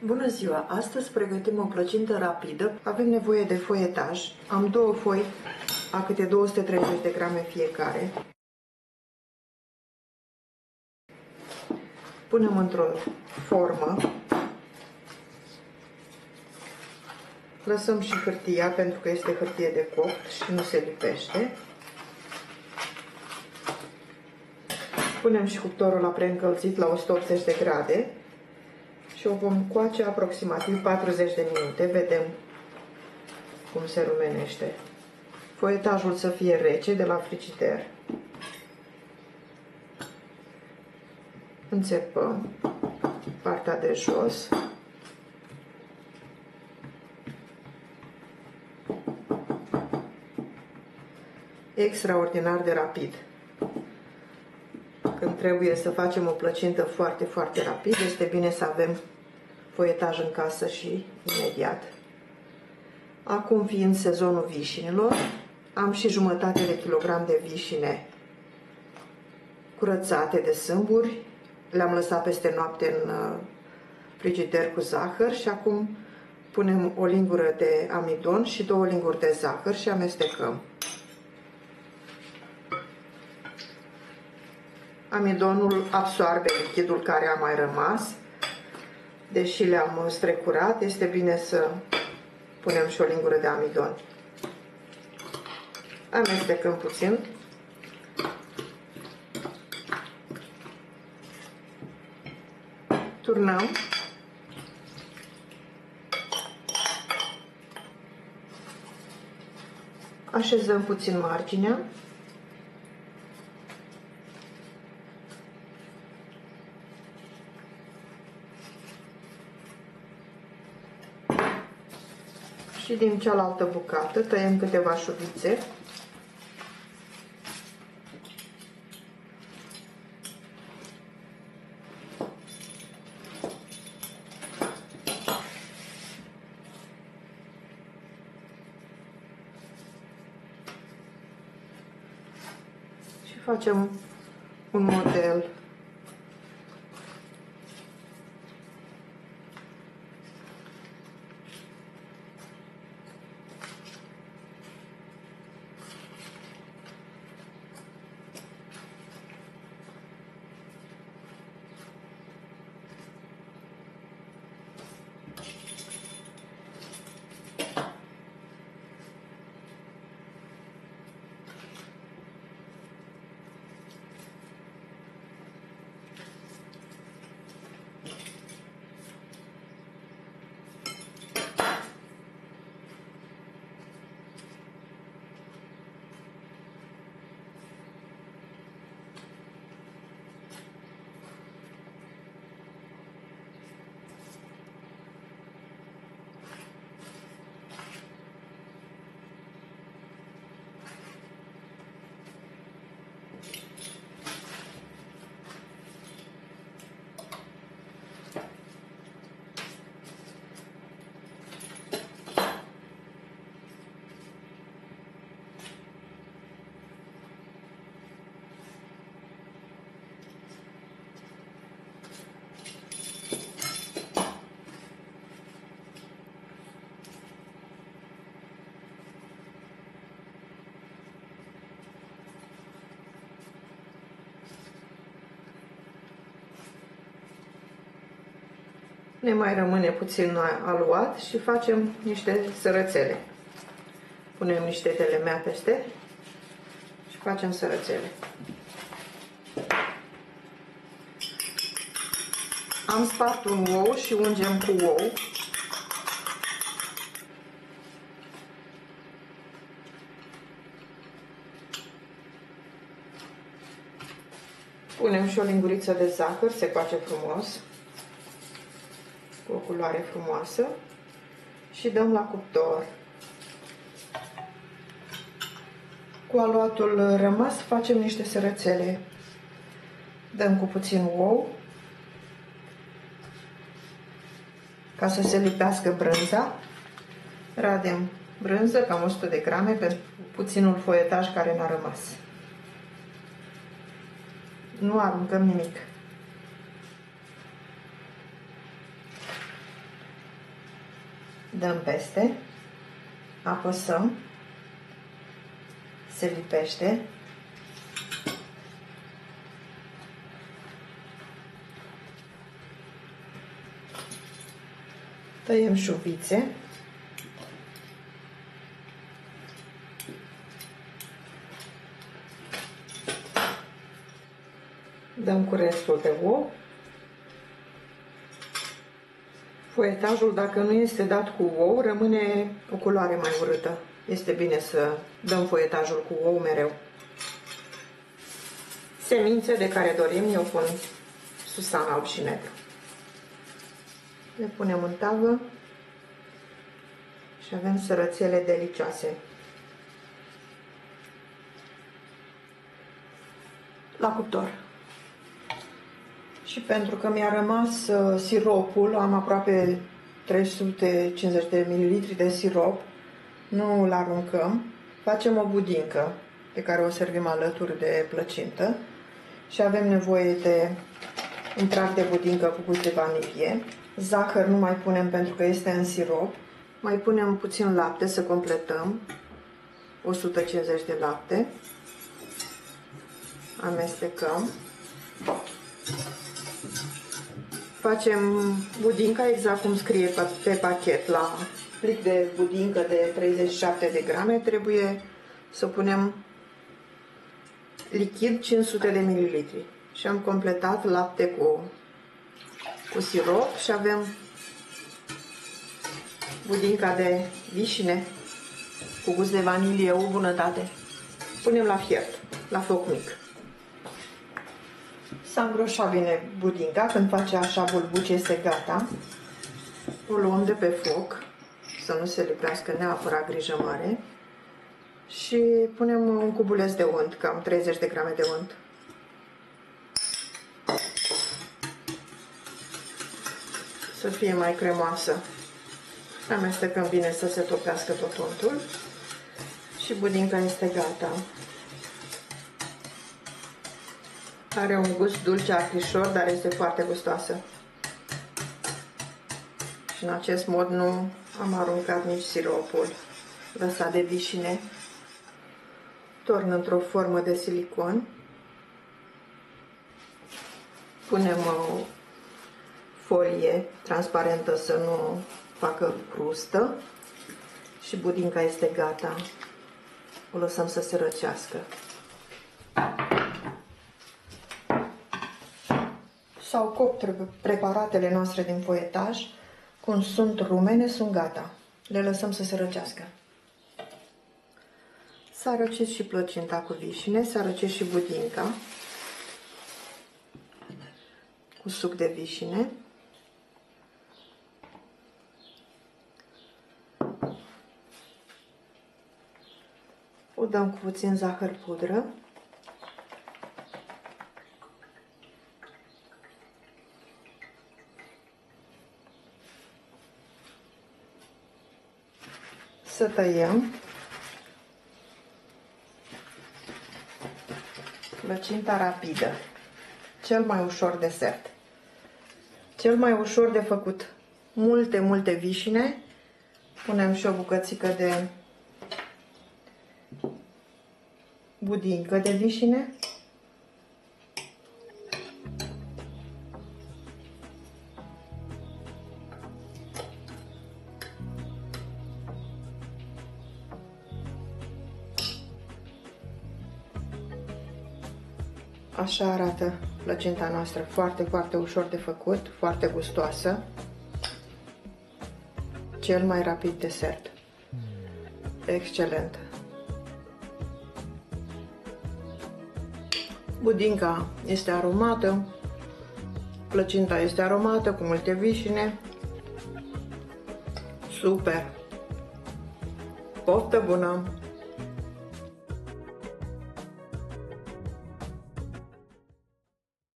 Bună ziua! Astăzi pregătim o plăcintă rapidă. Avem nevoie de foietaj. Am două foi a câte 230 de grame fiecare. Punem într-o formă. Lăsăm și hârtia pentru că este hârtie de copt și nu se lipește. Punem și cuptorul la preîncălzit la 180 de grade și o vom coace aproximativ 40 de minute. Vedem cum se rumenește. Foietajul să fie rece de la frigider. Înțepăm partea de jos. Extraordinar de rapid. Când trebuie să facem o plăcintă foarte, foarte rapid, este bine să avem foietaj în casă și imediat. Acum, fiind sezonul vișinilor, am și jumătate de kilogram de vișine curățate de sâmburi. Le-am lăsat peste noapte în frigider cu zahăr și acum punem o lingură de amidon și 2 linguri de zahăr și amestecăm. Amidonul absoarbe lichidul care a mai rămas. Deși le-am strecurat, este bine să punem și o lingură de amidon. Amestecăm puțin. Turnăm. Așezăm puțin marginea. Și din cealaltă bucată tăiem câteva șuvițe. Și facem un model . Ne mai rămâne puțin aluat și facem niște sărățele. Punem niște telemea peste și facem sărățele. Am spart un ou și ungem cu ou. Punem și o linguriță de zahăr, se coace frumos, cu o culoare frumoasă și dăm la cuptor. Cu aluatul rămas facem niște sărățele. Dăm cu puțin ou ca să se lipească brânza. Radem brânză, cam 100 de grame, pentru puținul foietaj care n-a rămas. Nu aruncăm nimic. Dăm peste, apăsăm, se lipește. Tăiem șuvițe. Dăm cu restul de ou. Foietajul, dacă nu este dat cu ou, rămâne o culoare mai urâtă. Este bine să dăm foietajul cu ou mereu. Semințe de care dorim, eu pun susan alb și negru. Le punem în tavă și avem sărățele delicioase. La cuptor. Și pentru că mi-a rămas siropul, am aproape 350 de ml de sirop, nu îl aruncăm, facem o budincă pe care o servim alături de plăcintă și avem nevoie de un prag de budincă cu gust de vanilie. Zahăr nu mai punem pentru că este în sirop. Mai punem puțin lapte să completăm, 150 de lapte. Amestecăm. Facem budinca exact cum scrie pe pachet. La plic de budincă de 37 de grame trebuie să punem lichid 500 de mililitri. Și am completat lapte cu sirop și avem budinca de vișine cu gust de vanilie, o bunătate. Punem la fiert, la foc mic. S-a îngroșat bine budinca, când face așa bulbuci este gata. O luăm de pe foc, să nu se lipească, neapărat grijă mare. Și punem un cubuleț de unt, cam 30 de grame de unt. Să fie mai cremoasă. Amestecăm bine să se topească tot untul. Și budinca este gata. Are un gust dulce acrișor, dar este foarte gustoasă. Și în acest mod nu am aruncat nici siropul lăsat de vișine. Torn într-o formă de silicon. Punem o folie transparentă să nu facă crustă. Și budinca este gata. O lăsăm să se răcească. S-au copt preparatele noastre din foietaj. Cum sunt rumene, sunt gata. Le lăsăm să se răcească. S-a răcit și plăcinta cu vișine, s-a răcit și budinca cu suc de vișine. O dăm cu puțin zahăr pudră. Să tăiem. Plăcinta rapidă. Cel mai ușor desert. Cel mai ușor de făcut. Multe vișine. Punem și o bucățică de budincă de vișine. Așa arată plăcinta noastră, foarte ușor de făcut, foarte gustoasă. Cel mai rapid desert. Excelent. Budinca este aromată, plăcinta este aromată cu multe vișine. Super! Poftă bună!